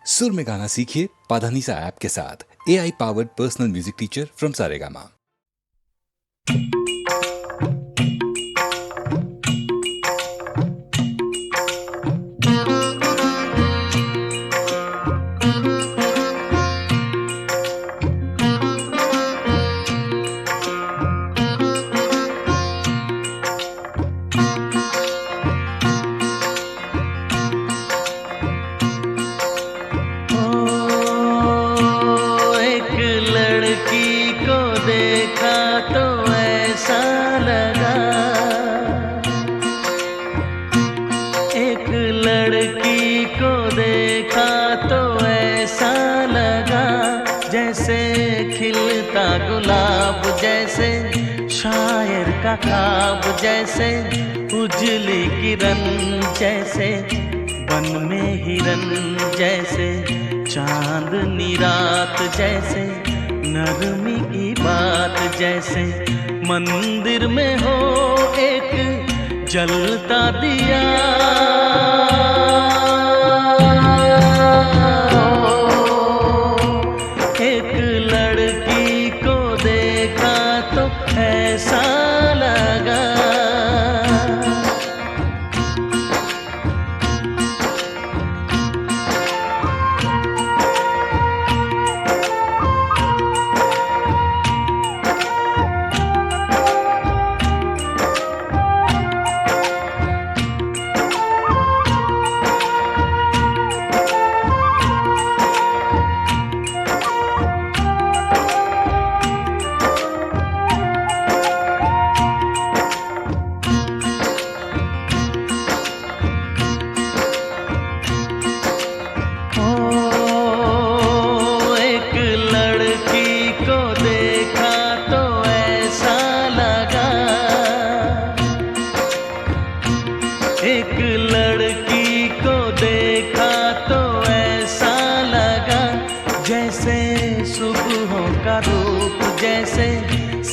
सुर में गाना सीखिए पाधानीसा ऐप के साथ। AI powered personal music teacher from Saregama. ख्वाब जैसे उजली किरण जैसे बन में हिरन जैसे चांदनी रात जैसे नरमी की बात जैसे मंदिर में हो एक जलता दिया एक लड़की को देखा तो ऐसा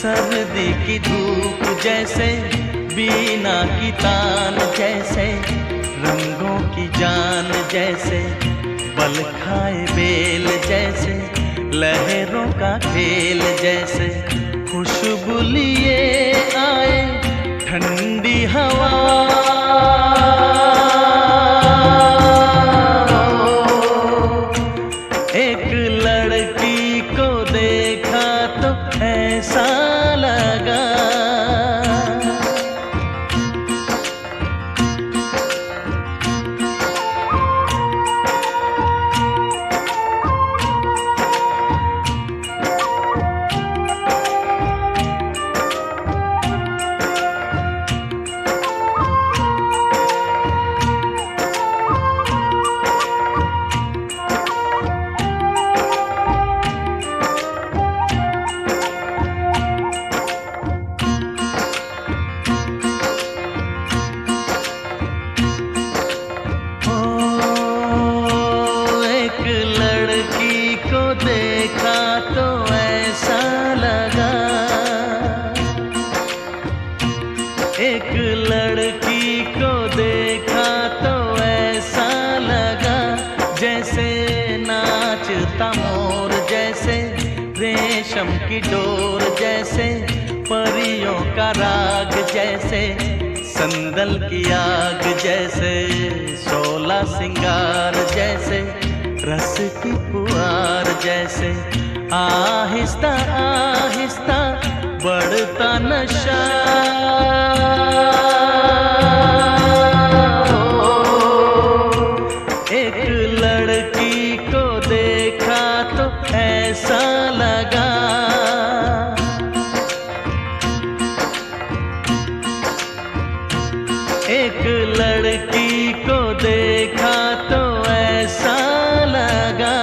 सर्दी की धूप जैसे बीना की तान जैसे रंगों की जान जैसे बल खाए बेल जैसे लहरों का खेल जैसे खुशबू लिए आए ठंडी हवा एक लड़की को देखा तो ऐसा एक लड़की को देखा तो ऐसा लगा जैसे नाचता मोर जैसे रेशम की डोर जैसे परियों का राग जैसे संदल की आग जैसे शोला सिंगार जैसे रस की फुहार जैसे आहिस्ता आहिस्ता बढ़ता नशा एक लड़की को देखा तो ऐसा लगा एक लड़की को देखा तो ऐसा लगा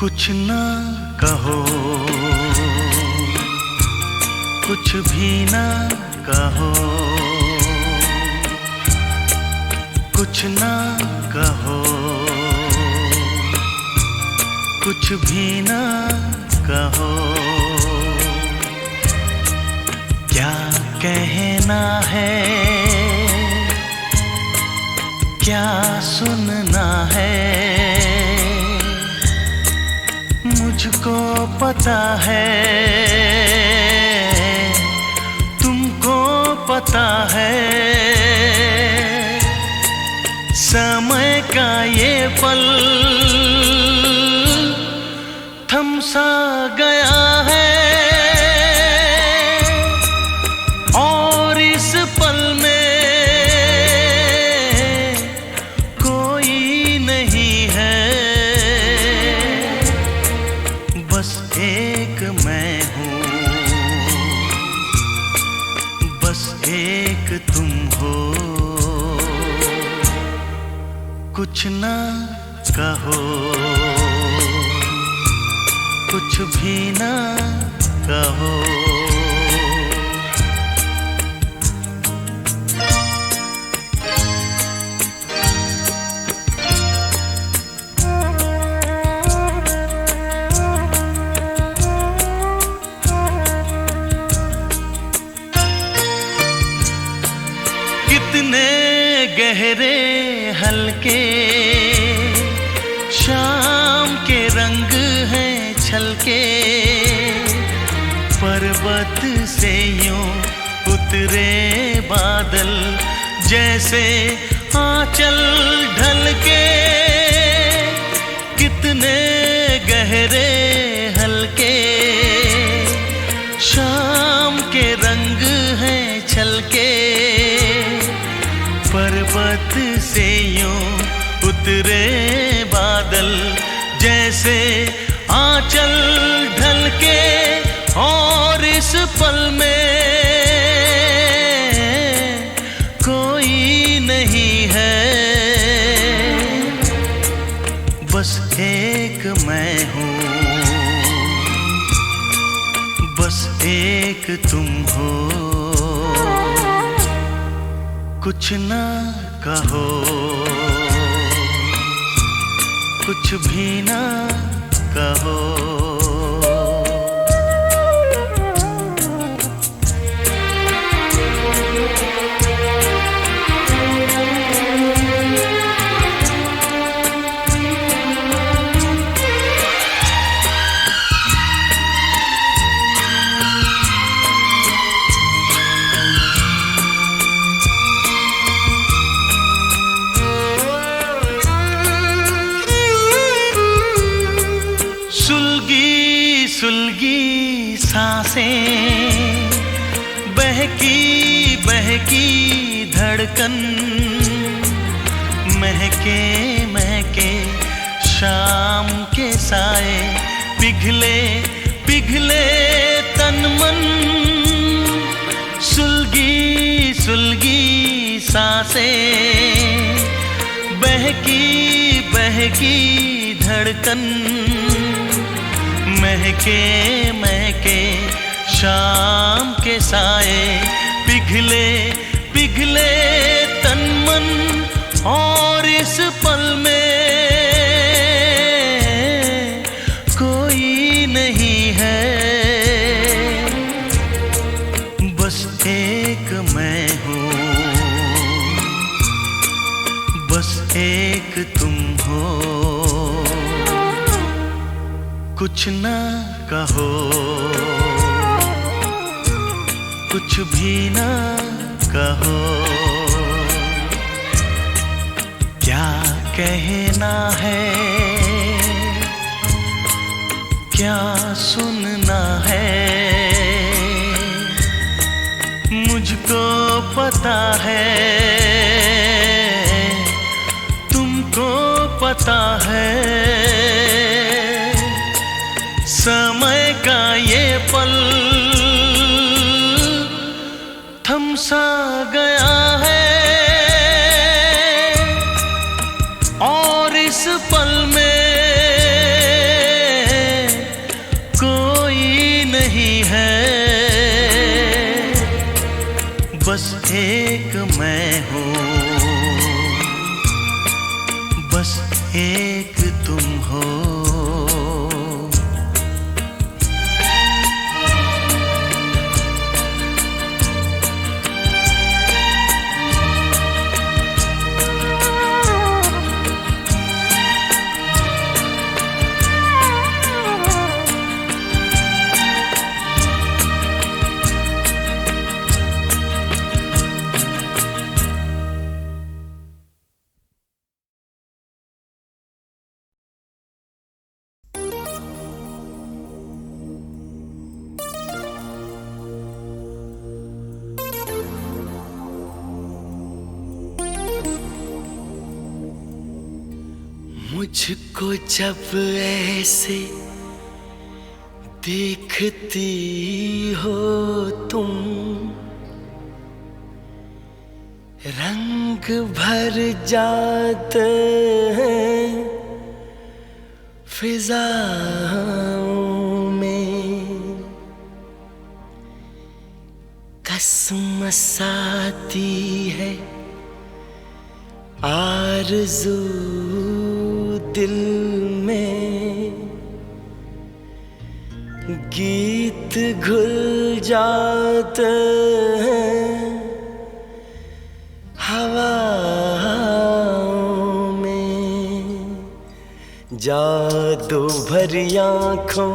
कुछ ना कहो, कुछ भी ना कहो, कुछ ना कहो, कुछ भी ना कहो। क्या कहना है, क्या सुनना है, मुझको पता है, तुमको पता है। समय का ये पल थम सा गया है, और इस पल में कोई नहीं है, बस एक मैं हूँ, बस एक तुम हो। कुछ ना कहो, कुछ भी ना कहो। कितने गहरे हल्के शाम के रंग हैं छलके, पर्वत से यूं उतरे बादल जैसे आंचल ढलके। कितने गहरे हल्के शाम के रंग हैं छलके, पर्वत से यूं उतरे बादल जैसे आंचल ढलके। और इस पल में कोई नहीं है, बस एक मैं हूँ, बस एक तुम हो। कुछ ना कहो, कुछ भी ना कहो। सुलगी सुलगी सांसें, बहकी बहकी धड़कन, महके महके शाम के साए, पिघले पिघले तन मन। सुलगी सुलगी सांसें, बहकी बहकी धड़कन, महके महके शाम के साए, पिघले पिघले तन मन। और इस पल में कोई नहीं है, बस एक मैं हूँ, बस एक तुम हो। कुछ ना कहो, कुछ भी ना कहो। क्या कहना है, क्या सुनना है, मुझको पता है, तुमको पता है। समय का ये पल थम सा गया है, और इस पल में एक मैं हूँ, बस एक तुम हो। मुझको जब ऐसे देखती हो तुम, रंग भर जाते हैं फिजाओं में, कसमस आती है आरज़ू दिल में, गीत घुल जाते हैं हवाओं में। जादू भरी आँखों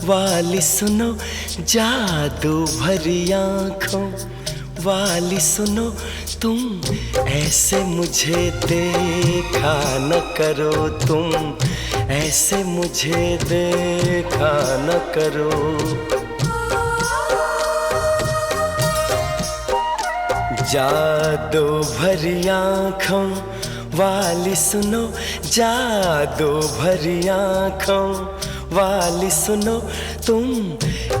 वाली सुनो, जादू भरी आँखों वाली सुनो, तुम ऐसे मुझे देखा न करो, तुम ऐसे मुझे देखा न करो। जादू भरी आँखों वाली सुनो, जादू भरी आँखों वाली सुनो, तुम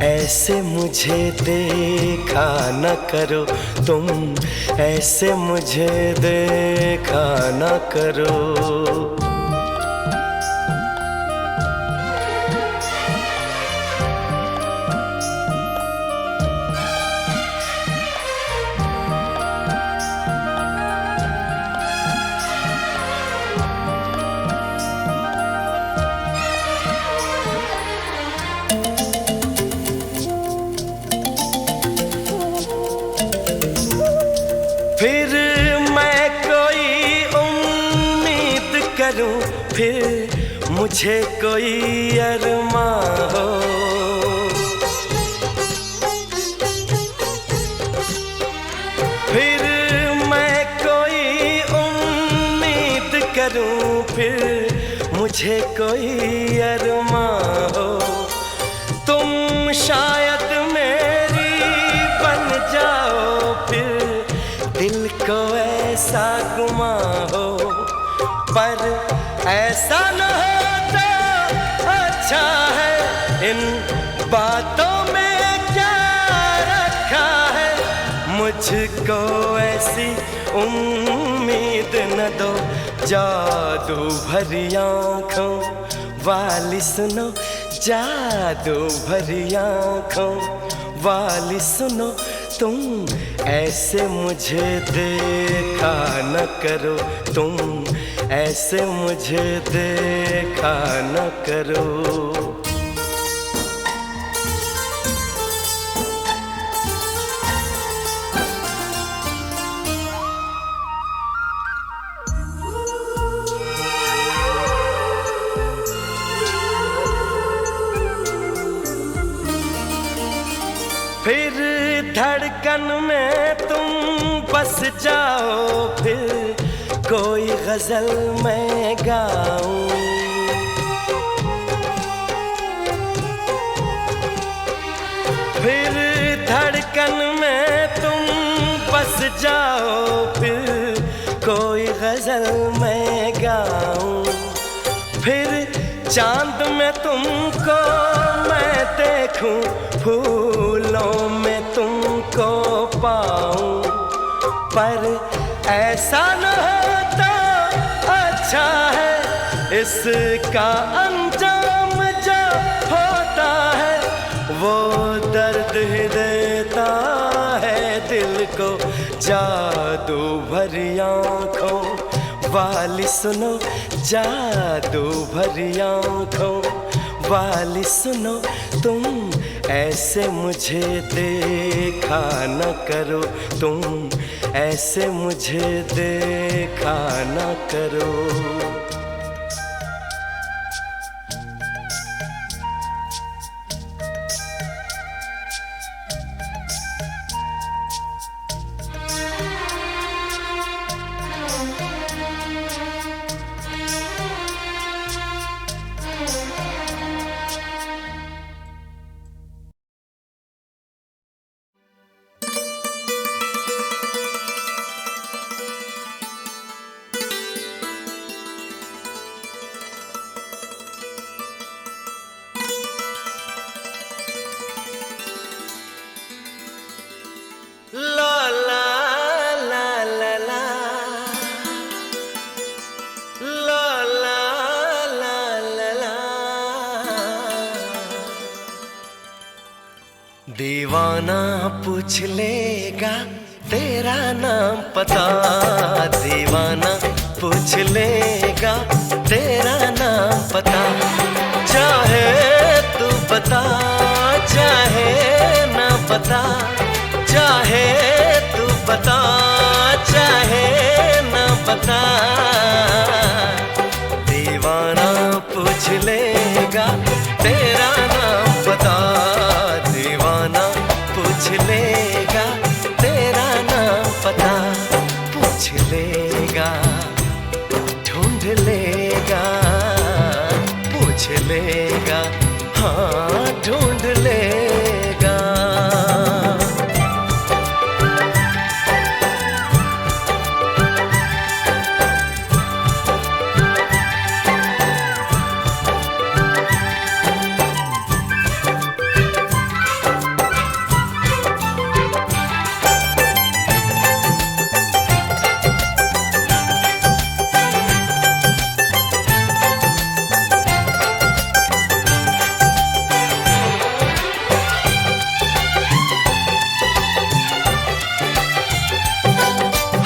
ऐसे मुझे देखा न करो, तुम ऐसे मुझे देखा न करो। फिर मैं कोई उम्मीद करूं, फिर मुझे कोई अरमां हो। फिर मैं कोई उम्मीद करूं, फिर मुझे कोई अरमां हो। तुम शायद मेरी बन जाओ, फिर दिल को ऐसा गुमा हो, पर ऐसा न होता अच्छा है। इन बातों में क्या रखा है, मुझको ऐसी उम्मीद न दो। जादू भरी आँखों वाली सुनो, जादू भरी आँखों वाली सुनो, तुम ऐसे मुझे देखा न करो, तुम ऐसे मुझे देखा न करो। फिर धड़कन में तुम बस जाओ, फिर कोई गजल मैं गाऊं। फिर धड़कन में तुम बस जाओ, फिर कोई गजल मैं गाऊं। फिर चांद में तुमको मैं देखूं, फूलों में तुमको पाऊं, पर ऐसा न होता अच्छा है। इसका अंजाम जो होता है, वो दर्द ही देता है दिल को। जादू भरी आँखों वाली सुनो, जादू भरी आँखों वाली सुनो, तुम ऐसे मुझे देखा न करो, तुम ऐसे मुझे देखा न करो। दीवाना पूछ लेगा तेरा नाम पता, दीवाना पूछ लेगा तेरा नाम पता, चाहे तू बता चाहे ना बता, चाहे तू बता चाहे ना बता, दीवाना पूछ लेगा तेरा नाम पता, दीवाना पूछ लेगा तेरा नाम पता, पूछ लेगा ढूंढ लेगा, पूछ लेगा हाँ ढूंढ लेगा।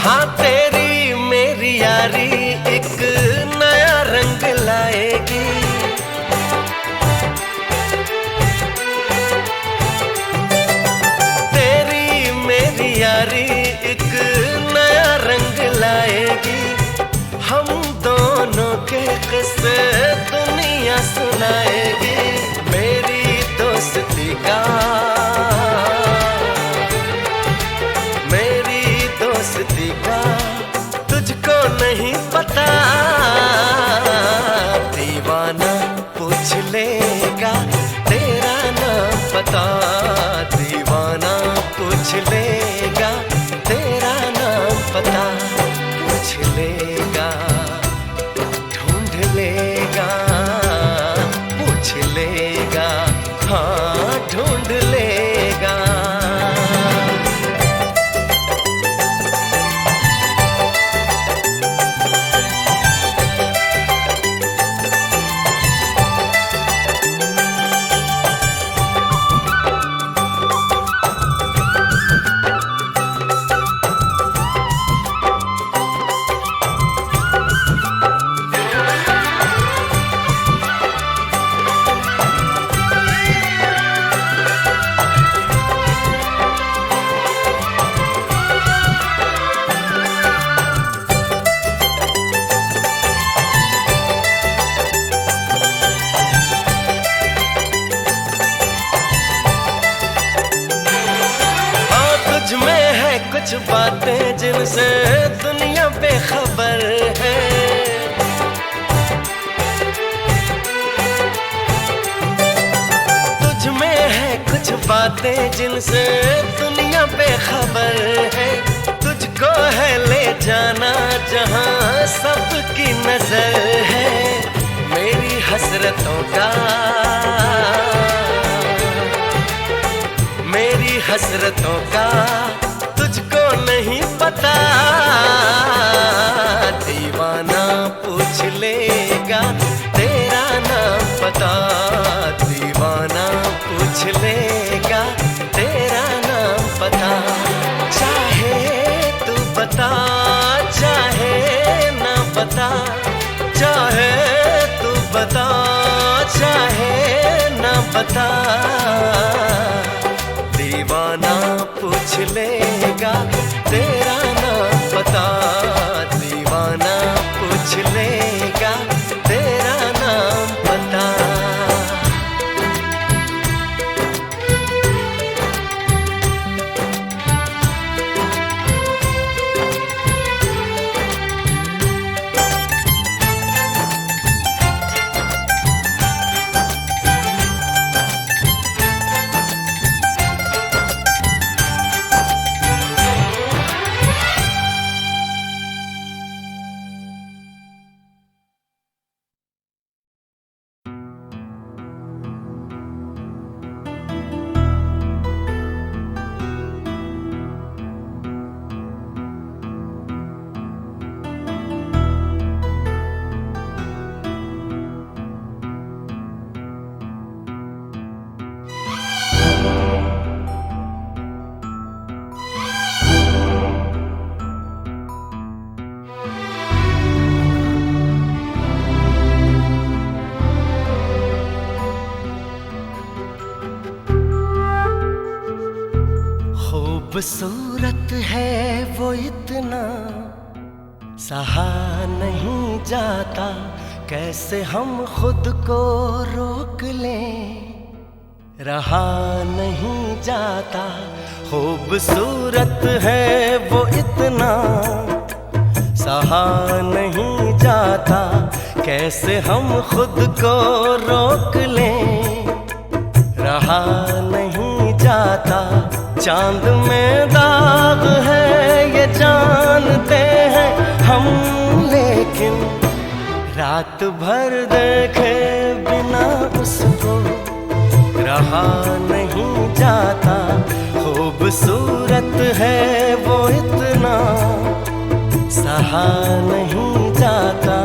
हाँ तेरी मेरी यारी एक नया रंग लाएगी, तेरी मेरी यारी एक नया रंग लाएगी, हम दोनों के किस्से दुनिया सुनाएगी, मेरी दोस्ती का दोस्ती का तुझको नहीं पता, दीवाना पूछ लेगा तेरा नाम पता, दीवाना पूछ लेगा तेरा नाम पता, पूछ लेगा ढूंढ लेगा, पूछ लेगा हाँ ढूंढ लेगा। कुछ बातें जिनसे दुनिया बेखबर है, तुझ में है कुछ बातें जिनसे दुनिया बेखबर है, तुझको है ले जाना जहां सबकी नजर है, मेरी हसरतों का मेरी हसरतों का तुझको नहीं पता, दीवाना पूछ लेगा तेरा नाम पता, दीवाना पूछ लेगा तेरा नाम पता, चाहे बता, चाहे तू बता, चाहे न बता। दीवाना पूछ लेगा तेरा नाम पता, दीवाना पूछ लेगा तेरा नाम पता। खूबसूरत है वो इतना, सहा नहीं जाता, कैसे हम खुद को रोक लें, रहा नहीं जाता। खूबसूरत है वो इतना, सहा नहीं जाता, कैसे हम खुद को रोक लें, रहा नहीं जाता। चांद में दाग है ये जानते हैं हम, लेकिन रात भर देखे बिना उसको रहा नहीं जाता। खूबसूरत है वो इतना, सहा नहीं जाता।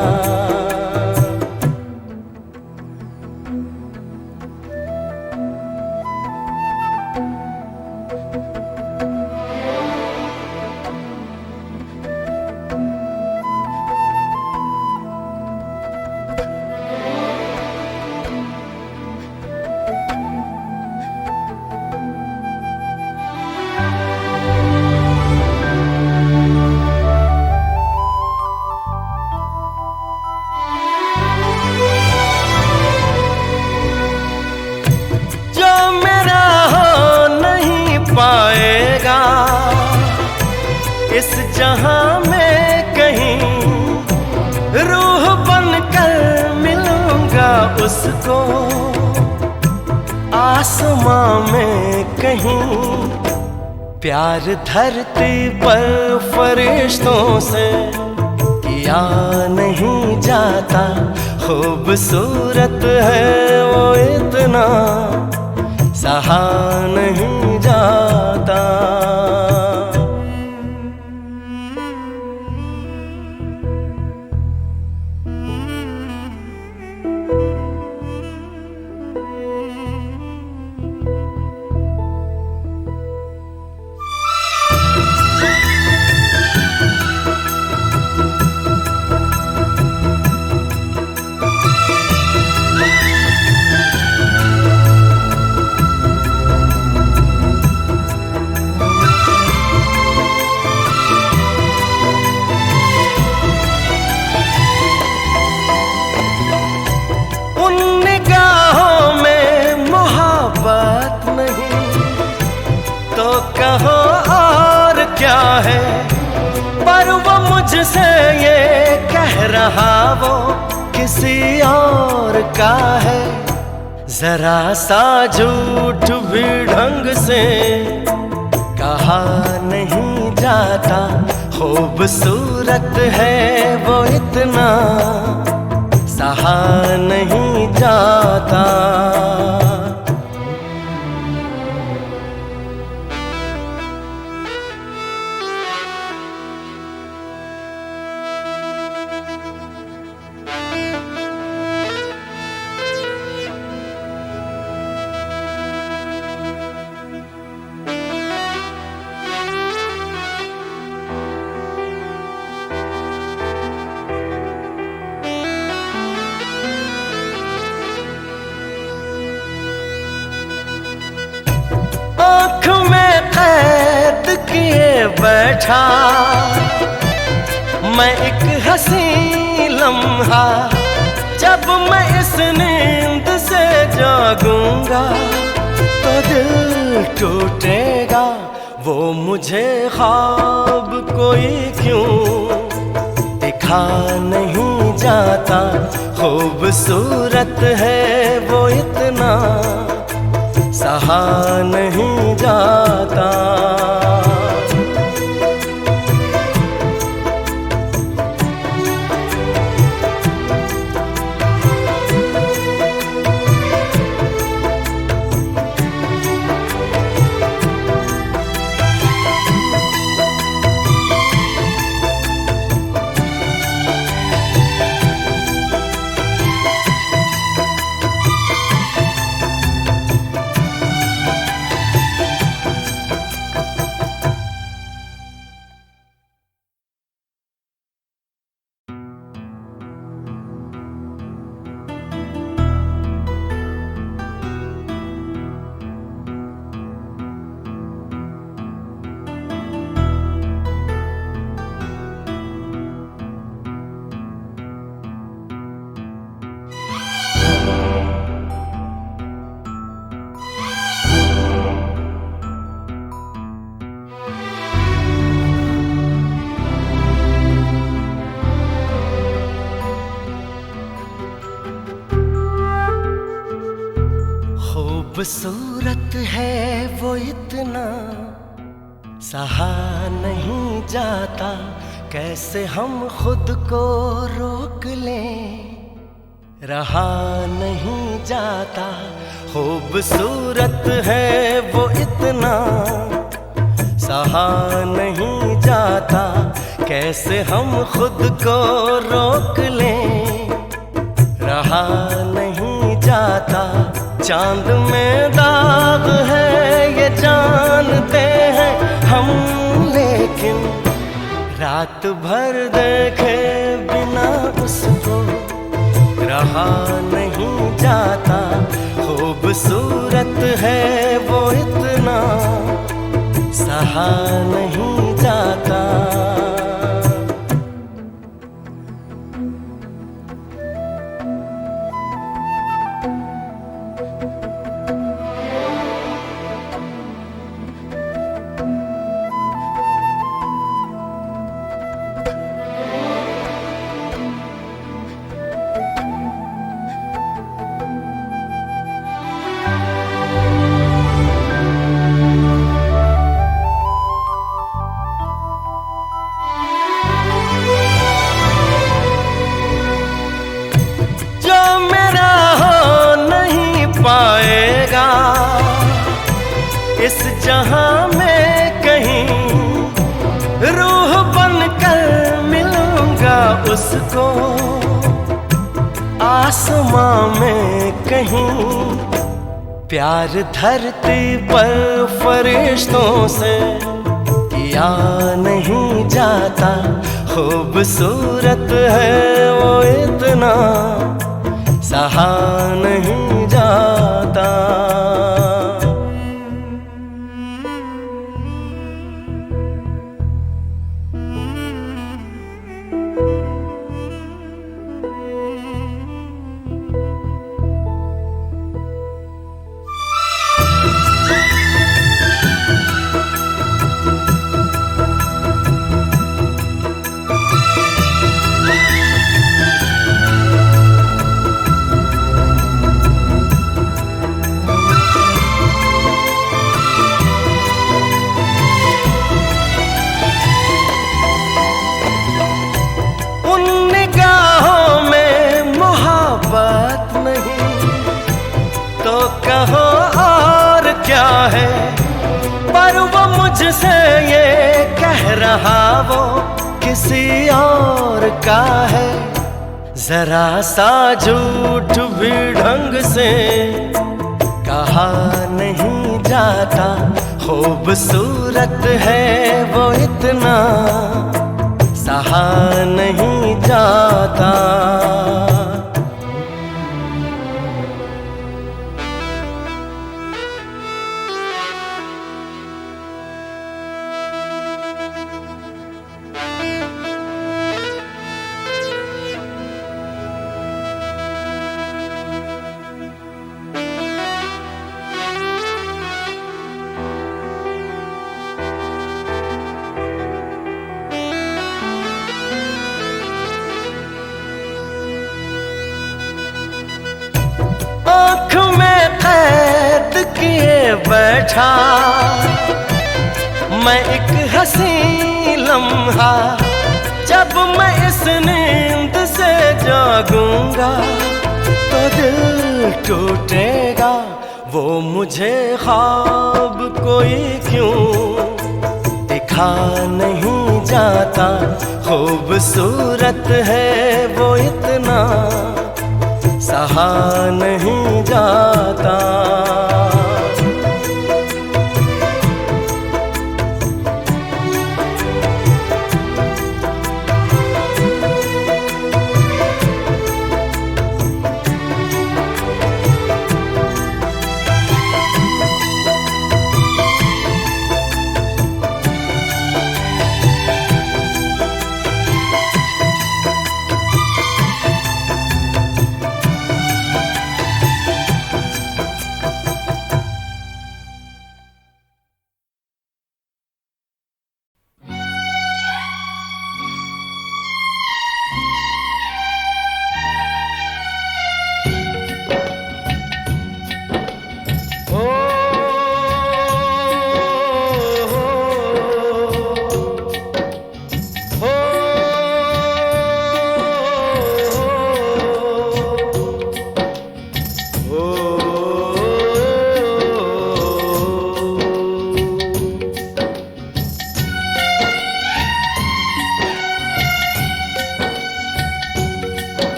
इस जहां में कहीं रूह बनकर मिलूंगा उसको, आसमां में कहीं प्यार धरती पर फरिश्तों से किया नहीं जाता। खूबसूरत है वो इतना, सहा नहीं जाता। कहो और क्या है, पर वो मुझसे ये कह रहा वो किसी और का है। जरा सा झूठ भी ढंग से कहा नहीं जाता। खूबसूरत है वो इतना, सहा नहीं जाता। बैठा मैं एक हंसी लम्हा, जब मैं इस नींद से जागूंगा तो दिल टूटेगा। वो मुझे ख्वाब कोई क्यों दिखा नहीं जाता, खूबसूरत है वो इतना सहा नहीं जाता। खूबसूरत है वो इतना सहा नहीं जाता, कैसे हम खुद को रोक लें रहा नहीं जाता। खूबसूरत है वो इतना सहा नहीं जाता, कैसे हम खुद को रोक लें रहा नहीं जाता। चांद में दाग है ये जानते हैं हम, लेकिन रात भर देखे बिना उसको रहा नहीं जाता। खूबसूरत है वो इतना सहा नहीं जाता। पाएगा इस जहां में कहीं, रूह बनकर मिलूंगा उसको आसमां में कहीं। प्यार धरती पर फरिश्तों से किया नहीं जाता, खूबसूरत है वो इतना सहा नहीं जाता। कहो और क्या है, पर वो मुझसे ये कह रहा वो किसी और का है। जरा सा झूठ भी ढंग से कहा नहीं जाता, खूबसूरत है वो इतना सहा नहीं जाता। किए बैठा मैं एक हंसी लम्हा, जब मैं इस नींद से जागूंगा तो दिल टूटेगा। वो मुझे ख्वाब कोई क्यों दिखा नहीं जाता, खूबसूरत है वो इतना सहा नहीं जाता।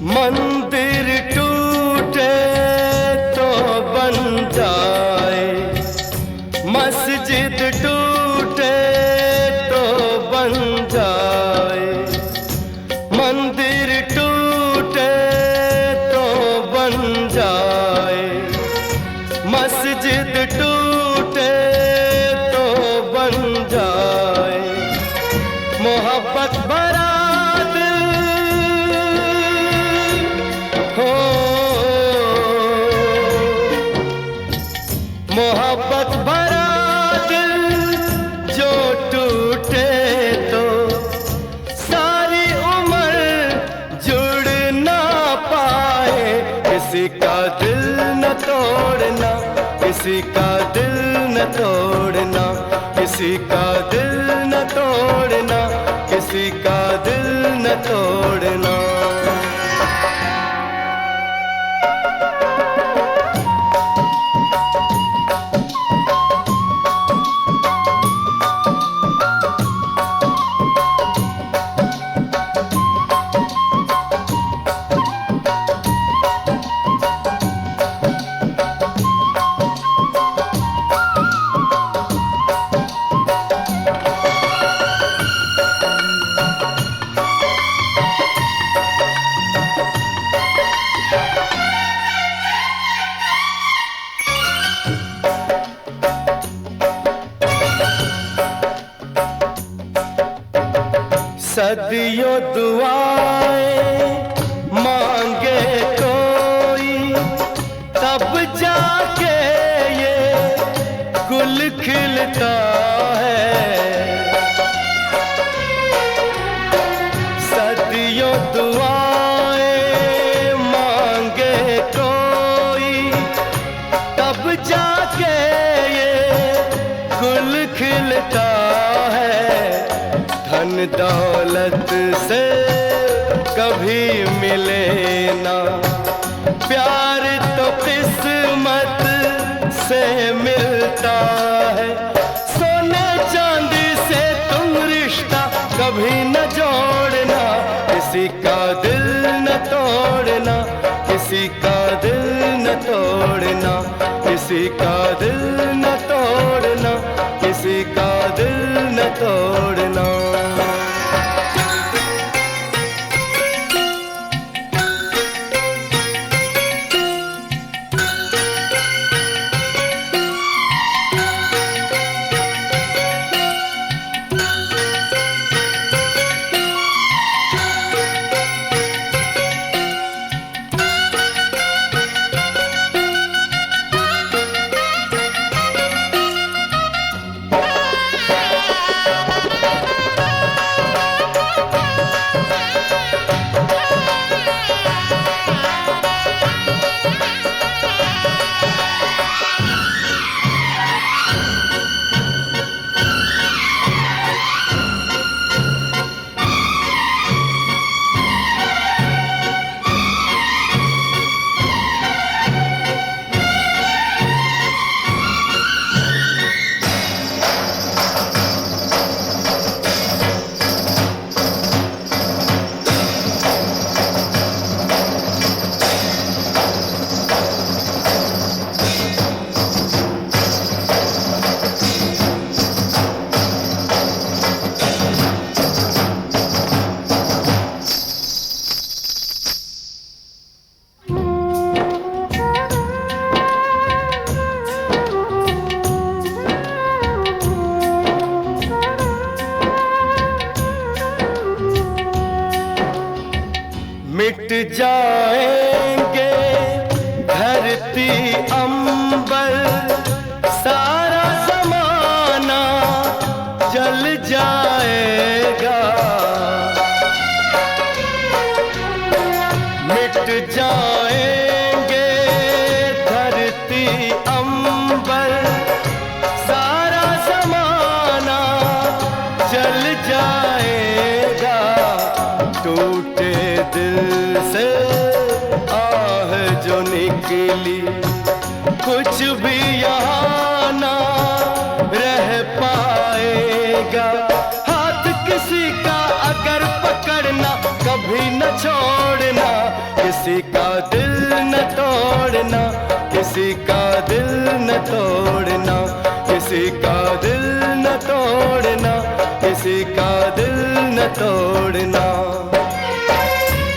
मंदिर टूटे तो बन जाए, मस्जिद टूटे तो बन जाए। मंदिर टूटे तो बन जाए, मस्जिद टूटे तो बन जाए। मोहब्बत भरा मोहब्बत भरा दिल जो टूटे तो सारी उम्र जुड़ ना पाए। किसी का दिल न तोड़ना, किसी का दिल न तोड़ना, किसी का दिल न तोड़ना, किसी का दिल न तोड़ना। सदियों दुआएं मांगे कोई, तब जाके ये गुल खिलता है। सदियों दुआएं मांगे कोई, तब जाके ये गुल खिलता है। धन दौलत से कभी मिले ना, प्यार तो किस्मत से मिलता है। सोने चांदी से तुम रिश्ता कभी न जोड़ना, किसी का दिल न तोड़ना, किसी का दिल न तोड़ना, किसी का दिल न तोड़ना, किसी का दिल न तोड़ना। मिट जाएंगे धरती अंबर, सारा जमाना जल जाएगा। मिट जाएंगे धरती अंबर, सारा जमाना जल जाएगा। टूटे दिल से आह जो निकली, कुछ भी यहाँ ना रह पाएगा। हाथ किसी का अगर पकड़ना, कभी न छोड़ना, किसी का दिल न तोड़ना, किसी का दिल न तोड़ना, किसी का दिल न तोड़ना, किसी का दिल न तोड़ना।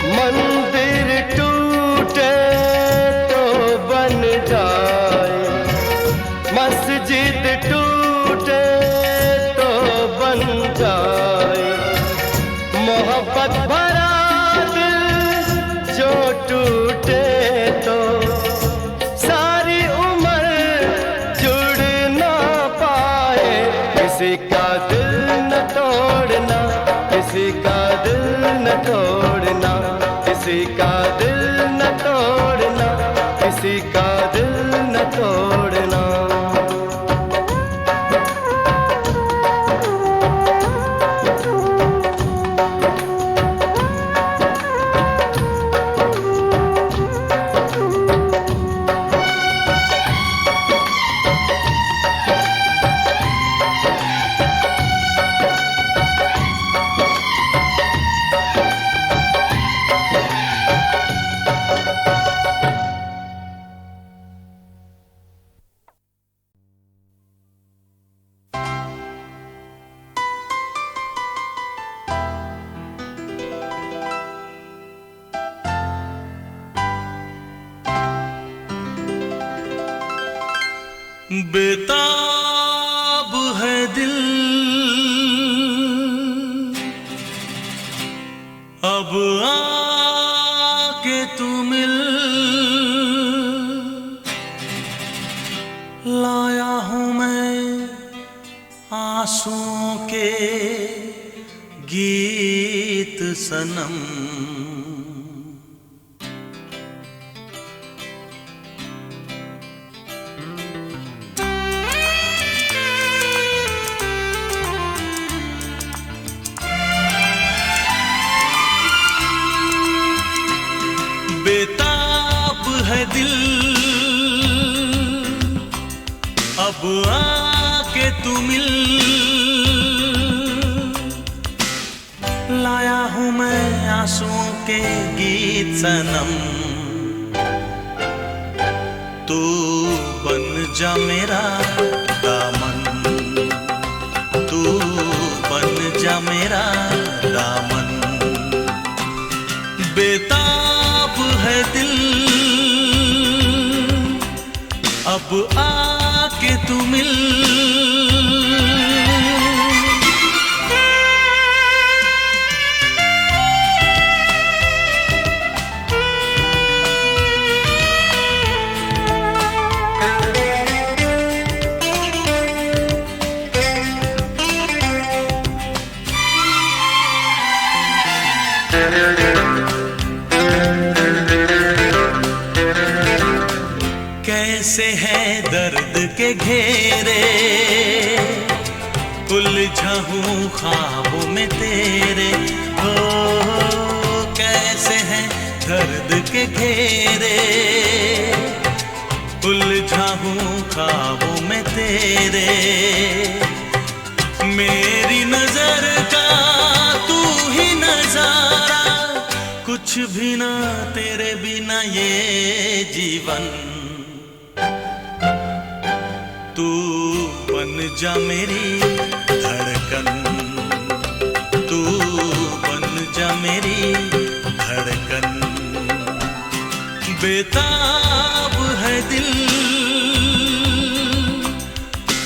मंदिर टूटे तो बन जाए, मस्जिद टूटे तो बन जाए। मोहब्बत भरा दिल जो टूटे तो सारी उम्र जुड़ ना पाए। किसी का दिल न तोड़ना, किसी का दिल न तोड़ना, किसी का दिल न तोड़ना, किसी का दिल न तोड़ना। बेताब है दिल अब आके तू मिल, लाया हूं मैं आंसुओं के गीत सनम। बेताब है दिल अब आके तू मिल, लाया हूं मैं आंसुओं के गीत सनम। तू बन जा मेरा दामन, तू बन जा मेरा दामन। बेताब है दिल अब आके तू मिल, कैसे है दर्द के घेरे, उलझा हूँ ख्वाबों में तेरे। हो कैसे है दर्द के घेरे, उलझा हूँ ख्वाबों में तेरे। मेरी नजर का तू ही नजारा, कुछ भी ना तेरे बिना ये जीवन। तू बन जा मेरी धड़कन, तू बन जा मेरी धड़कन। बेताब है दिल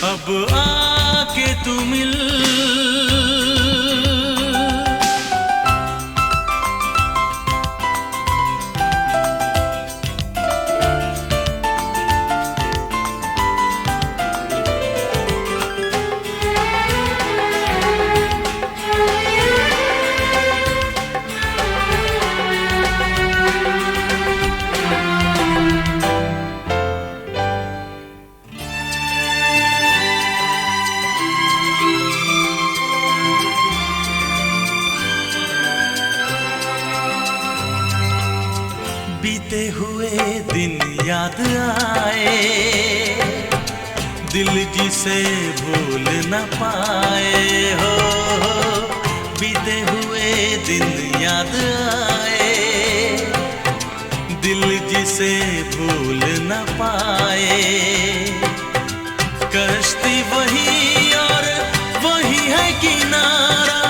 अब आके तू मिल, बीते हुए दिन याद आए, दिल जिसे भूल न पाए हो। बीते हुए दिन याद आए, दिल जिसे भूल न पाए। कश्ती वही और वही है किनारा,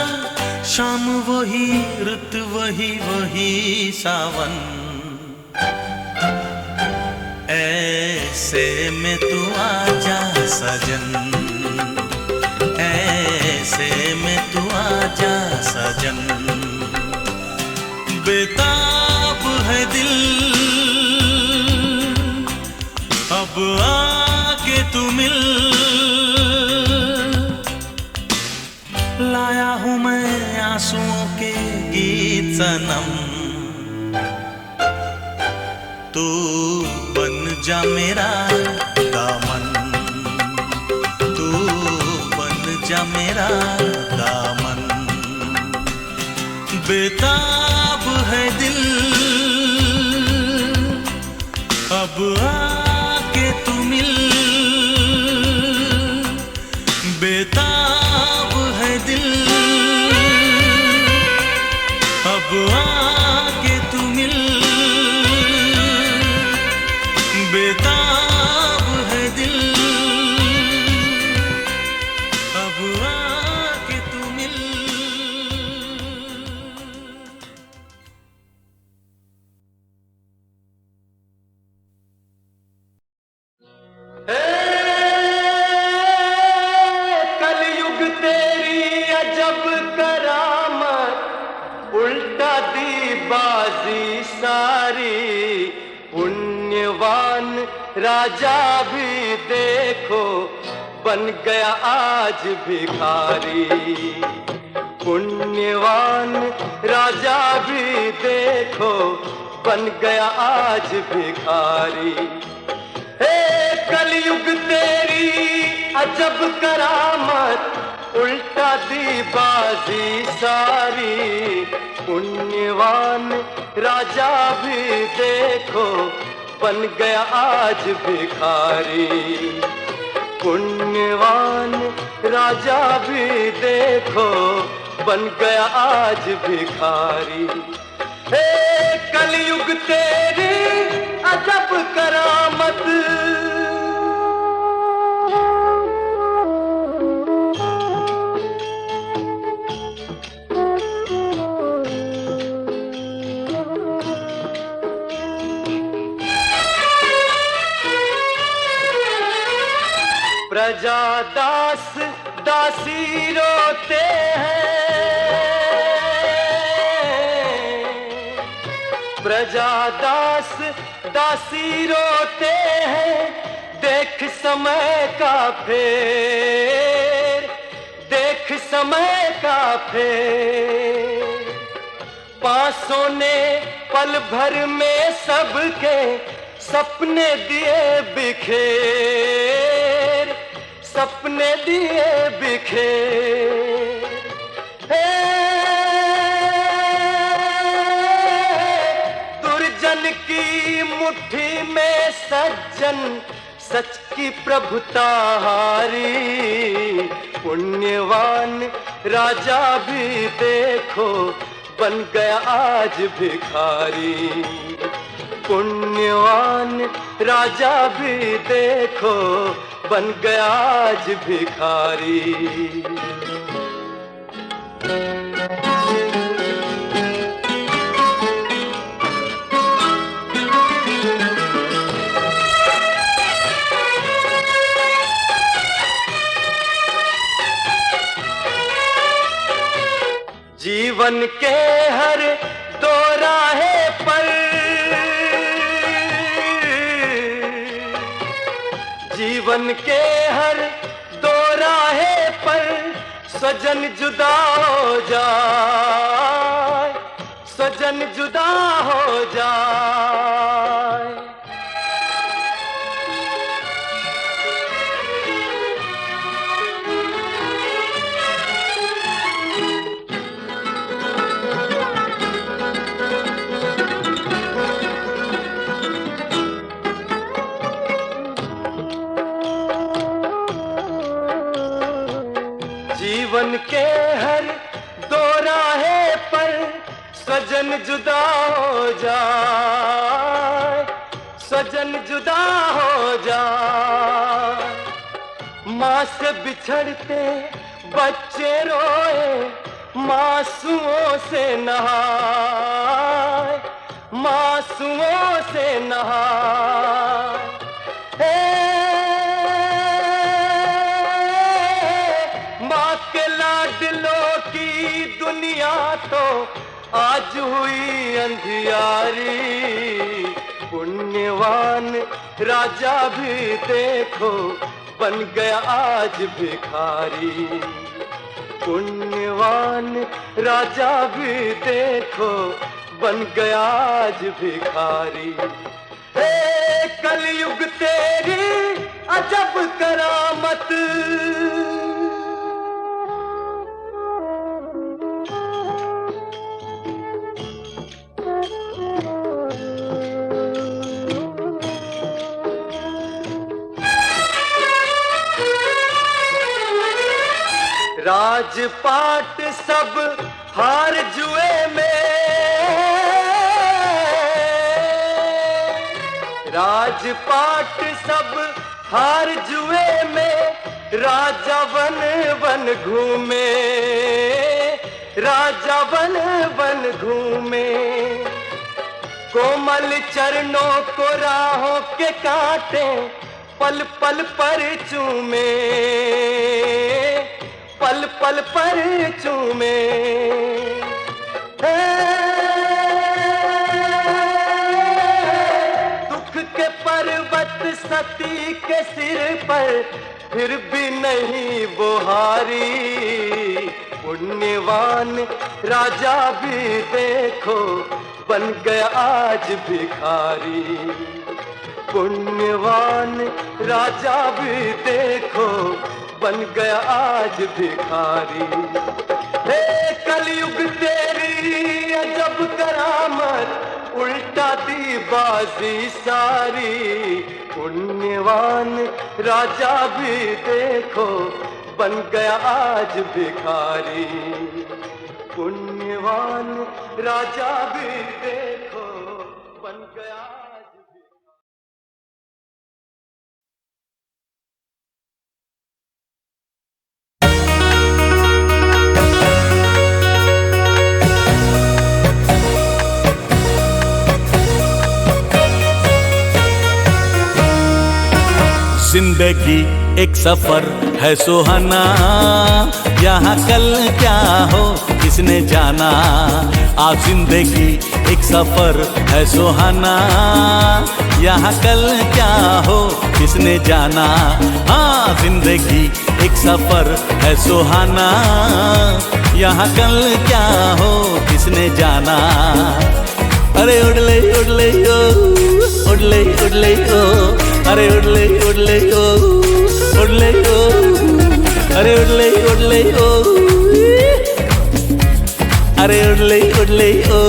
शाम वही रुत वही वही सावन। ऐसे में तू आजा सजन, ऐसे में तू आजा सजन। बेताब है दिल अब आके तू मिल, लाया हूँ मैं आंसुओं के गीत सनम। तू बन जा मेरा दामन, तू बन जा मेरा दामन। बेताब है दिल अब आके तू मिल, बेताब है दिल अब आके तू मिल, बेताब है दिल अब आके तू मिल। कलयुग तेरी अजब करामत, उल्टा दी बाजी सारी। पुण्यवान राजा भी देखो बन गया आज भिखारी। पुण्यवान राजा भी देखो बन गया आज भिखारी। हे कलयुग तेरी अजब करामत, उल्टा दी बाजी सारी। पुण्यवान राजा भी देखो बन गया आज भिखारी। पुण्यवान राजा भी देखो बन गया आज भिखारी। हे कलयुग तेरी अजब करामत। प्रजा दास दासी रोते हैं, प्रजा दास दासी रोते हैं। देख समय का फेर, देख समय का फेर। पासों ने पल भर में सबके सपने दिए बिखेर, सपने दिए बिखेर। हे दुर्जन की मुट्ठी में सज्जन, सच की प्रभुता हारी। पुण्यवान राजा भी देखो बन गया आज भिखारी। पुण्यवान राजा भी देखो बन गया आज भिखारी। जीवन के हर दो राहे पर, जीवन के हर दो राहे पर स्वजन जुदा हो जाए, स्वजन जुदा हो जाए। सजन जुदा हो जाए, सजन जुदा हो जाए, माँ से बिछड़ते बच्चे रोए, मासूमों से नहाए, मासूमों से नहाए। माँ के लाडलों की दुनिया तो आज हुई अंधियारी, पुण्यवान राजा भी देखो बन गया आज भिखारी, पुण्यवान राजा भी देखो बन गया आज भिखारी। हे कलयुग तेरी अजब करामत, राजपाट सब हार जुए में, राजपाट सब हार जुए में, राजा वन वन घूमे, राजा वन वन घूमे, कोमल चरणों को राहों के कांटे पल पल पर चूमे, पल पल पर चूमे। दुख के पर्वत सती के सिर पर फिर भी नहीं वो हारी, पुण्यवान राजा भी देखो बन गया आज भिखारी, पुण्यवान राजा भी देखो बन गया आज भिखारी। हे कलयुग तेरी अजब करामत, उल्टा दी बाजी सारी, पुण्यवान राजा भी देखो बन गया आज भिखारी, पुण्यवान राजा भी देखो बन गया आज भिखारी। जिंदगी एक सफर है सुहाना, यहाँ कल क्या हो किसने जाना। आज जिंदगी एक सफर है सुहाना, यहाँ कल क्या हो किसने जाना। हाँ जिंदगी एक सफर है सुहाना, यहाँ कल क्या हो किसने जाना। अरे उड़ले उड़ले ओ, उड़ले उड़ले ओ, अरे उड़ले उड़ले ओ, उड़ले ओ, अरे उड़ले उड़ले ओ, अरे उड़ले उड़ले ओ,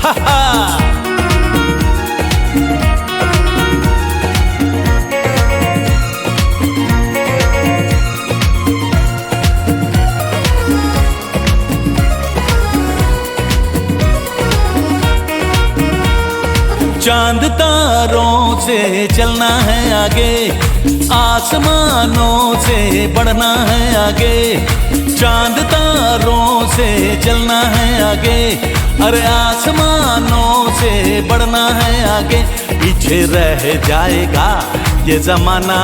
हा हा। चांद तारों से चलना है आगे, आसमानों से बढ़ना है आगे। चांद तारों से चलना है आगे, अरे आसमानों से बढ़ना है आगे। पीछे रह जाएगा ये जमाना,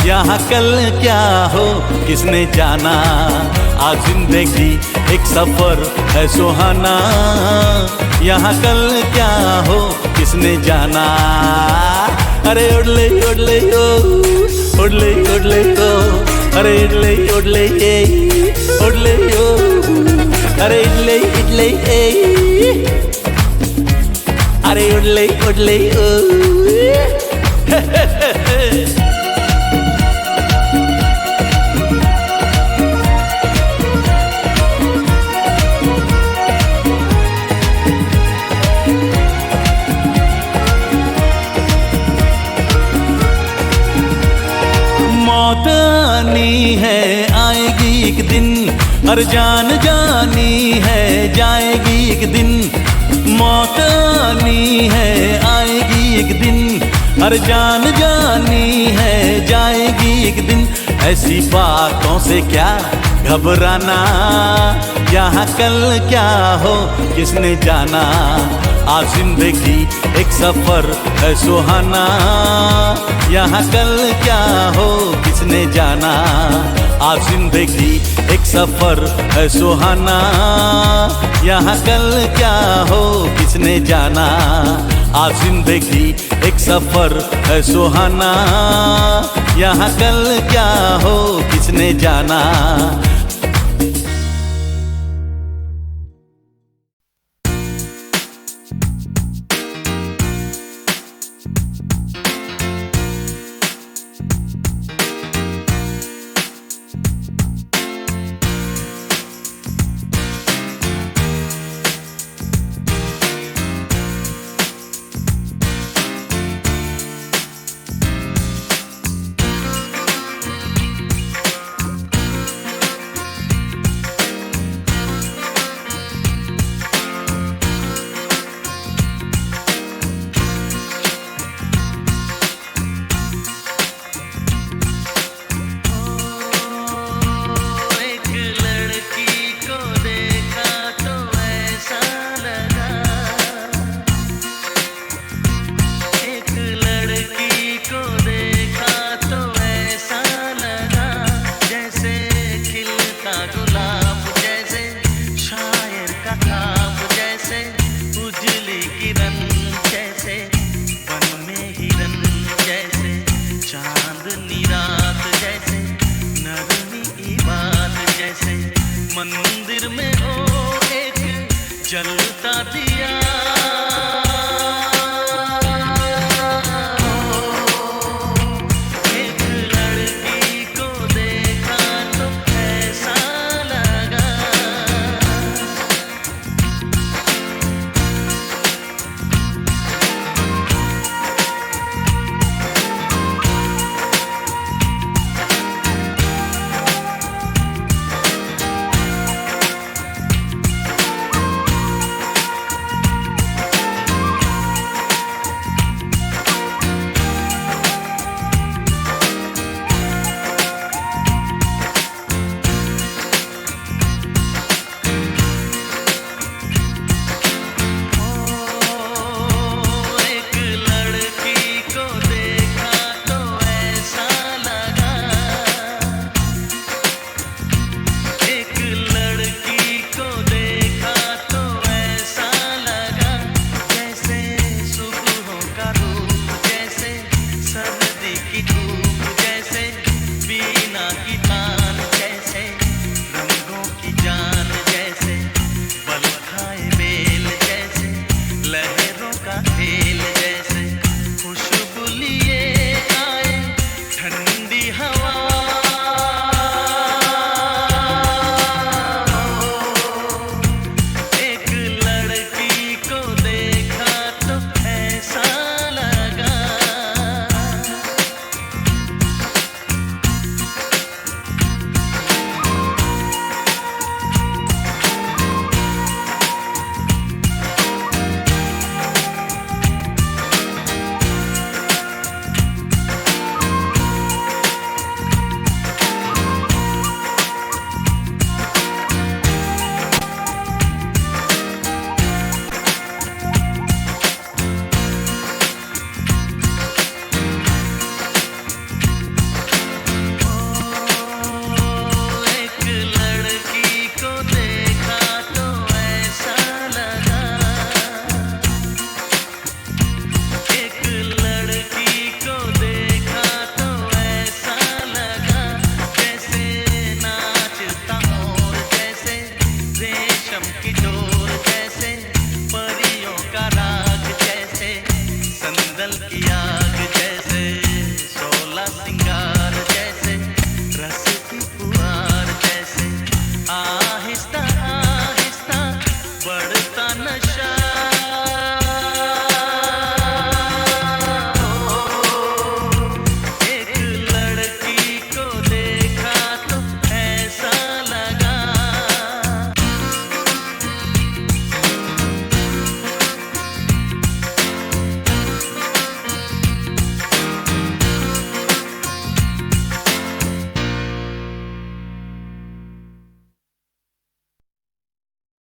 यहाँ कल क्या हो किसने जाना। आज जिंदगी एक सफर है सुहाना, यहाँ कल क्या हो किसने जाना। अरे उड़ले उड़ले ओ, उड़ले उड़ले ओ, अरे उड़ले उड़ले ए, उड़ले ओ, अरे उड़ले उड़ले ए, अरे उड़ले उड़ले ओ, हे हे हे हे। मौत आनी है आएगी एक दिन, अरे जान जानी है जाएगी एक दिन, मौत आनी है आएगी एक दिन। अरे जान जानी है जाएगी एक दिन, ऐसी बातों से क्या घबराना, यहाँ कल क्या हो किसने जाना। आज जिंदगी एक सफर है सुहाना, यहाँ कल क्या हो किसने जाना। आज जिंदगी एक सफर है सुहाना, यहाँ कल क्या हो किसने जाना। आज जिंदगी एक सफर है सुहाना, यहाँ कल क्या हो किसने जाना। मंदिर में ओ एक जलता दिया।